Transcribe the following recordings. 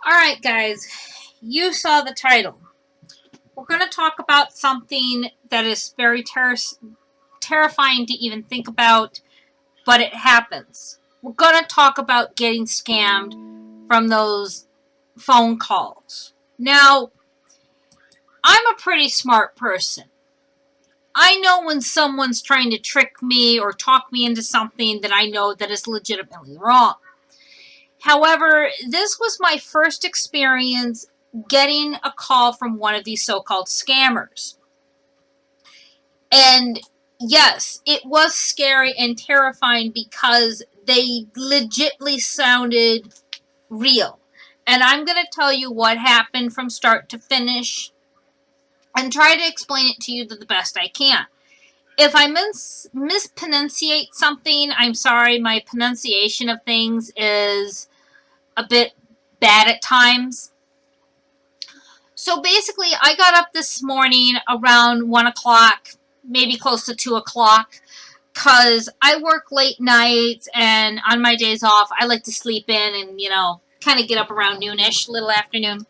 Alright, guys, you saw the title. We're going to talk about something that is very terrifying to even think about, but it happens. We're going to talk about getting scammed from those phone calls. Now, I'm a pretty smart person. I know when someone's trying to trick me or talk me into something that I know that is legitimately wrong. However, this was my first experience getting a call from one of these so-called scammers. And yes, it was scary and terrifying because they legitimately sounded real. And I'm going to tell you what happened from start to finish and try to explain it to you the best I can. If I mispronunciate something, I'm sorry. My pronunciation of things is a bit bad at times. So basically, I got up this morning around 1 o'clock, maybe close to 2 o'clock, because I work late nights, and on my days off, I like to sleep in and, kind of get up around noonish, little afternoon.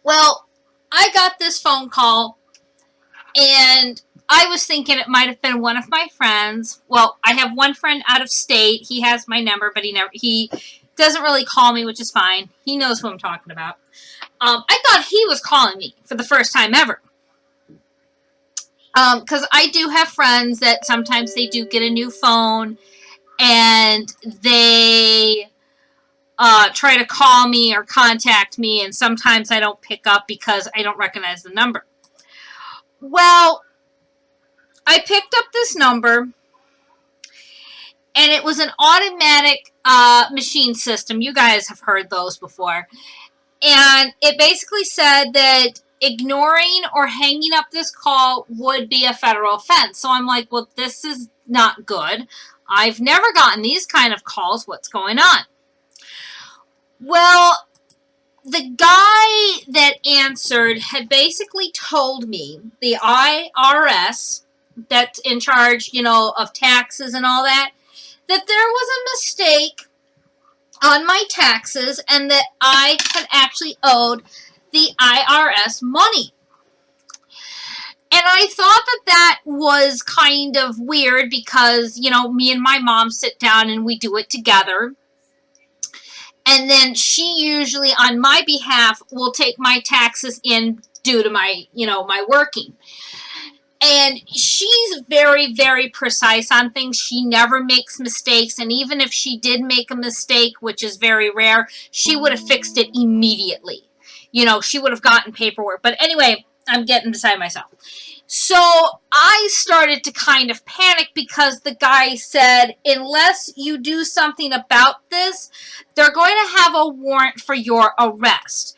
Well, I got this phone call, and I was thinking it might have been one of my friends. Well, I have one friend out of state. He has my number, but he doesn't really call me, which is fine. He knows who I'm talking about. I thought he was calling me for the first time ever. Because I do have friends that sometimes they do get a new phone and they try to call me or contact me, and sometimes I don't pick up because I don't recognize the number. Well, I picked up this number, and it was an automatic machine system. You guys have heard those before. And it basically said that ignoring or hanging up this call would be a federal offense. So I'm like, well, this is not good. I've never gotten these kind of calls. What's going on? Well, the guy that answered had basically told me, the IRS that's in charge, of taxes and all that, that there was a mistake on my taxes and that I had actually owed the IRS money. And I thought that was kind of weird because, me and my mom sit down and we do it together. And then she usually, on my behalf, will take my taxes in due to my, my working. And she's very, very precise on things. She never makes mistakes. And even if she did make a mistake, which is very rare, she would have fixed it immediately. She would have gotten paperwork. But anyway, I'm getting beside myself. So I started to kind of panic because the guy said, unless you do something about this, they're going to have a warrant for your arrest.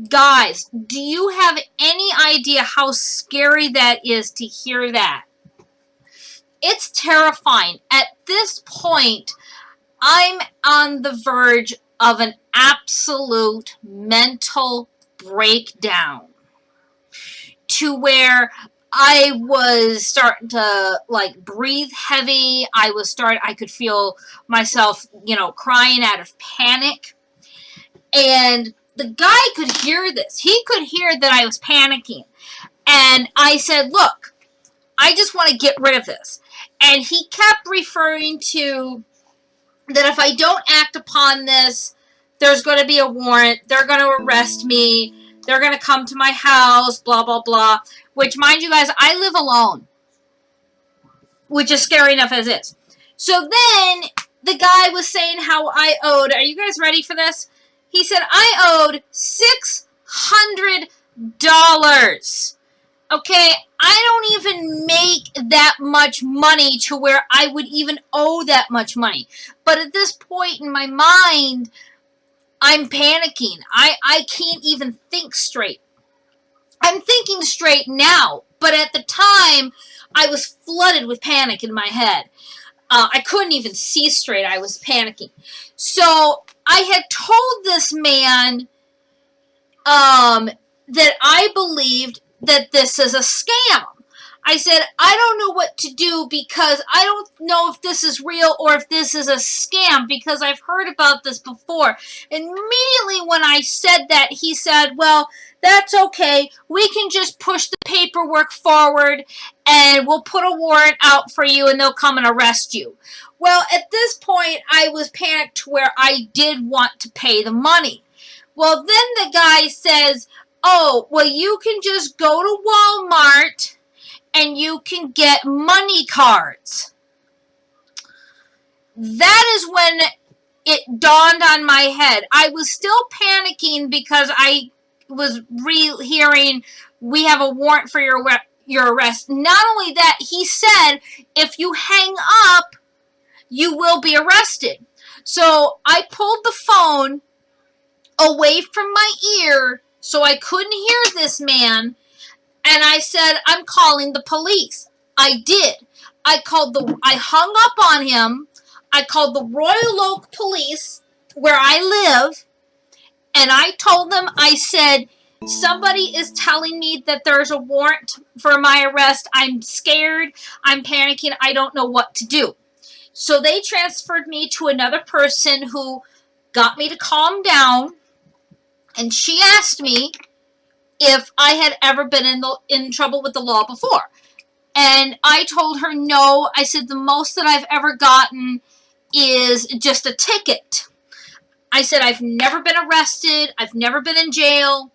Guys, do you have any idea how scary that is to hear that? It's terrifying. At this point, I'm on the verge of an absolute mental breakdown to where I was starting to breathe heavy. I could feel myself, crying out of panic. And the guy could hear this. He could hear that I was panicking. And I said, look, I just want to get rid of this. And he kept referring to that if I don't act upon this, there's going to be a warrant. They're going to arrest me. They're going to come to my house, blah, blah, blah. Which, mind you guys, I live alone. Which is scary enough as is. So then the guy was saying how I owed. Are you guys ready for this? He said I owed $600. Okay, I don't even make that much money to where I would even owe that much money. But at this point in my mind, I'm panicking. I can't even think straight. I'm thinking straight now, but at the time, I was flooded with panic in my head. I couldn't even see straight. I was panicking. So I had told this man that I believed that this is a scam. I said, I don't know what to do because I don't know if this is real or if this is a scam because I've heard about this before. And immediately when I said that, he said, well, that's okay. We can just push the paperwork forward and we'll put a warrant out for you and they'll come and arrest you. Well, at this point, I was panicked to where I did want to pay the money. Well, then the guy says, oh, well, you can just go to Walmart and you can get money cards. That is when it dawned on my head. I was still panicking because I was hearing we have a warrant for your arrest. Not only that, he said if you hang up, you will be arrested. So I pulled the phone away from my ear so I couldn't hear this man. And I said, I'm calling the police. I did. I hung up on him. I called the Royal Oak Police where I live. And I told them, I said, somebody is telling me that there's a warrant for my arrest. I'm scared. I'm panicking. I don't know what to do. So they transferred me to another person who got me to calm down. And she asked me if I had ever been in trouble with the law before. And I told her no. I said the most that I've ever gotten is just a ticket. I said I've never been arrested. I've never been in jail.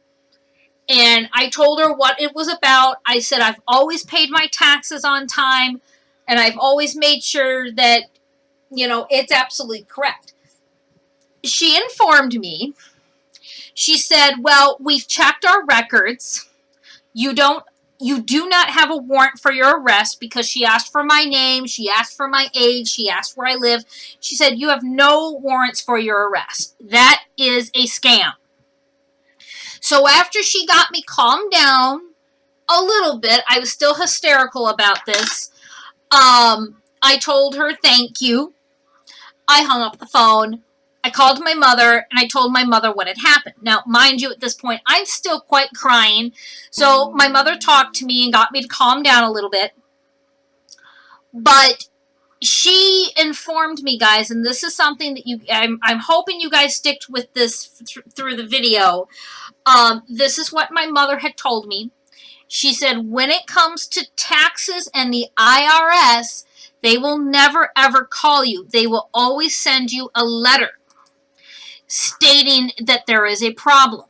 And I told her what it was about. I said I've always paid my taxes on time. And I've always made sure that, it's absolutely correct. She informed me. She said, well, we've checked our records. You do not have a warrant for your arrest because she asked for my name. She asked for my age. She asked where I live. She said, you have no warrants for your arrest. That is a scam. So after she got me calmed down a little bit, I was still hysterical about this. I told her, thank you. I hung up the phone. I called my mother, and I told my mother what had happened. Now, mind you, at this point, I'm still quite crying. So my mother talked to me and got me to calm down a little bit. But she informed me, guys, and this is something that I'm hoping you guys stick with this through the video. This is what my mother had told me. She said, when it comes to taxes and the IRS, they will never, ever call you. They will always send you a letter stating that there is a problem.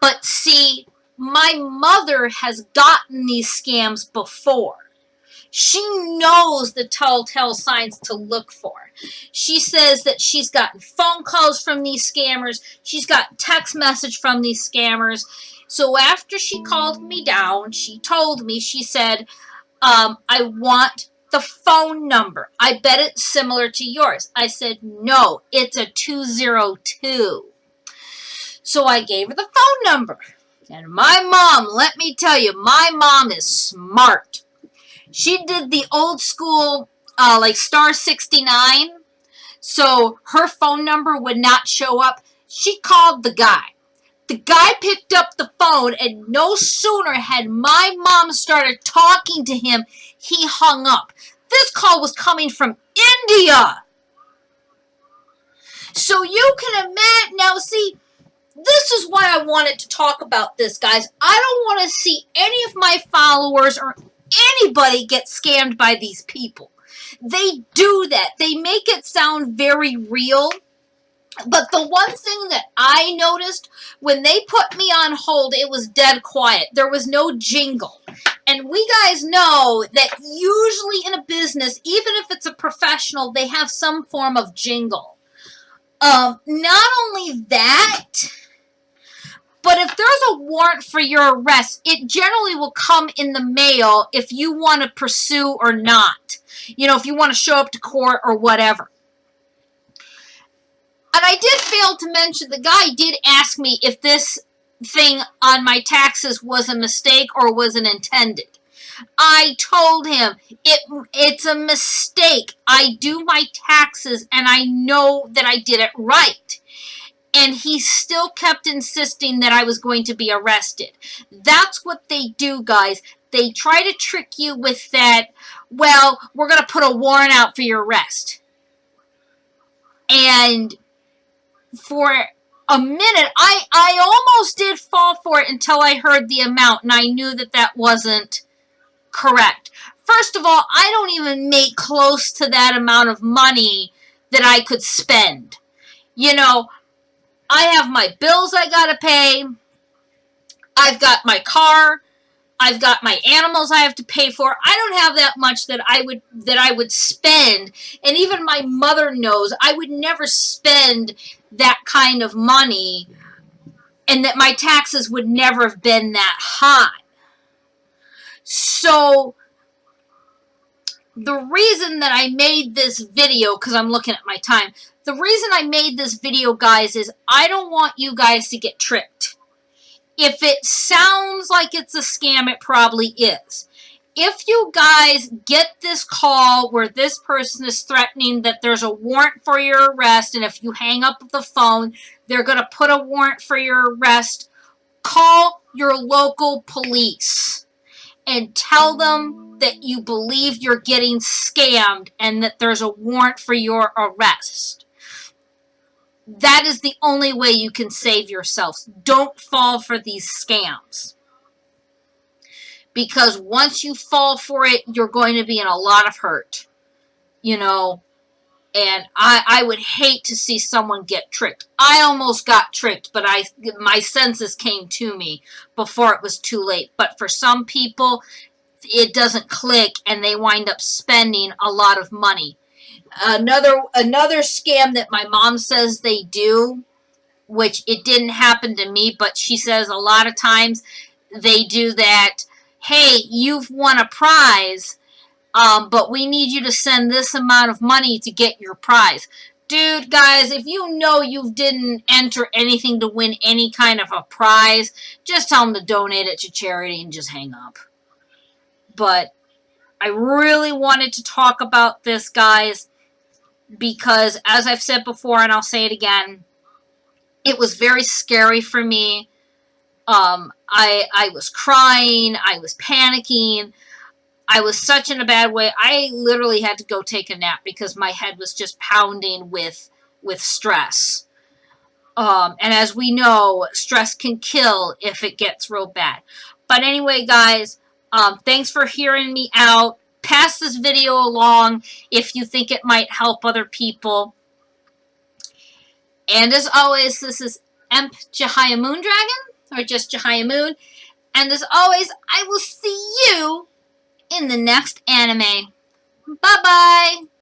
But see, my mother has gotten these scams before. She knows the telltale signs to look for. She says that she's gotten phone calls from these scammers. She's got text message from these scammers. So after she called me down, she told me, she said, I want the phone number. I bet it's similar to yours. I said, no, it's a 202. So I gave her the phone number. And my mom, let me tell you, my mom is smart. She did the old school, like star 69. So her phone number would not show up. She called the guy. The guy picked up the phone, and no sooner had my mom started talking to him, he hung up. This call was coming from India. So you can imagine, now see, this is why I wanted to talk about this, guys. I don't want to see any of my followers or anybody get scammed by these people. They do that. They make it sound very real. But the one thing that I noticed, when they put me on hold, it was dead quiet. There was no jingle. And we guys know that usually in a business, even if it's a professional, they have some form of jingle. Not only that, but if there's a warrant for your arrest, it generally will come in the mail if you want to pursue or not. If you want to show up to court or whatever. And I did fail to mention, the guy did ask me if this thing on my taxes was a mistake or wasn't intended. I told him, it's a mistake. I do my taxes and I know that I did it right. And he still kept insisting that I was going to be arrested. That's what they do, guys. they try to trick you with that, well, we're going to put a warrant out for your arrest. And for a minute, I almost did fall for it until I heard the amount, and I knew that that wasn't correct. First of all, I don't even make close to that amount of money that I could spend. You know, I have my bills I gotta pay. I've got my car. I've got my animals I have to pay for. I don't have that much that I would spend. And even my mother knows I would never spend that kind of money, and that my taxes would never have been that high. So the reason that I made this video, because I'm looking at my time, the reason I made this video, guys, is I don't want you guys to get tricked. If it sounds like it's a scam, it probably is. If you guys get this call where this person is threatening that there's a warrant for your arrest, and if you hang up the phone, they're going to put a warrant for your arrest, call your local police and tell them that you believe you're getting scammed and that there's a warrant for your arrest. That is the only way you can save yourselves. Don't fall for these scams. Because once you fall for it, you're going to be in a lot of hurt. You know, and I would hate to see someone get tricked. I almost got tricked, but my senses came to me before it was too late. But for some people, it doesn't click, and they wind up spending a lot of money. Another scam that my mom says they do, which it didn't happen to me, but she says a lot of times they do that. Hey, you've won a prize, but we need you to send this amount of money to get your prize. Dude, guys, if you know you didn't enter anything to win any kind of a prize, just tell them to donate it to charity and just hang up. But I really wanted to talk about this, guys, because as I've said before, and I'll say it again, it was very scary for me. I was crying. I was panicking. I was such in a bad way. I literally had to go take a nap because my head was just pounding with stress. And as we know, stress can kill if it gets real bad. But anyway, guys, thanks for hearing me out. Pass this video along if you think it might help other people. And as always, this is Emp Jahia Moondragon, or just Jahia Moon. And as always, I will see you in the next anime. Bye-bye!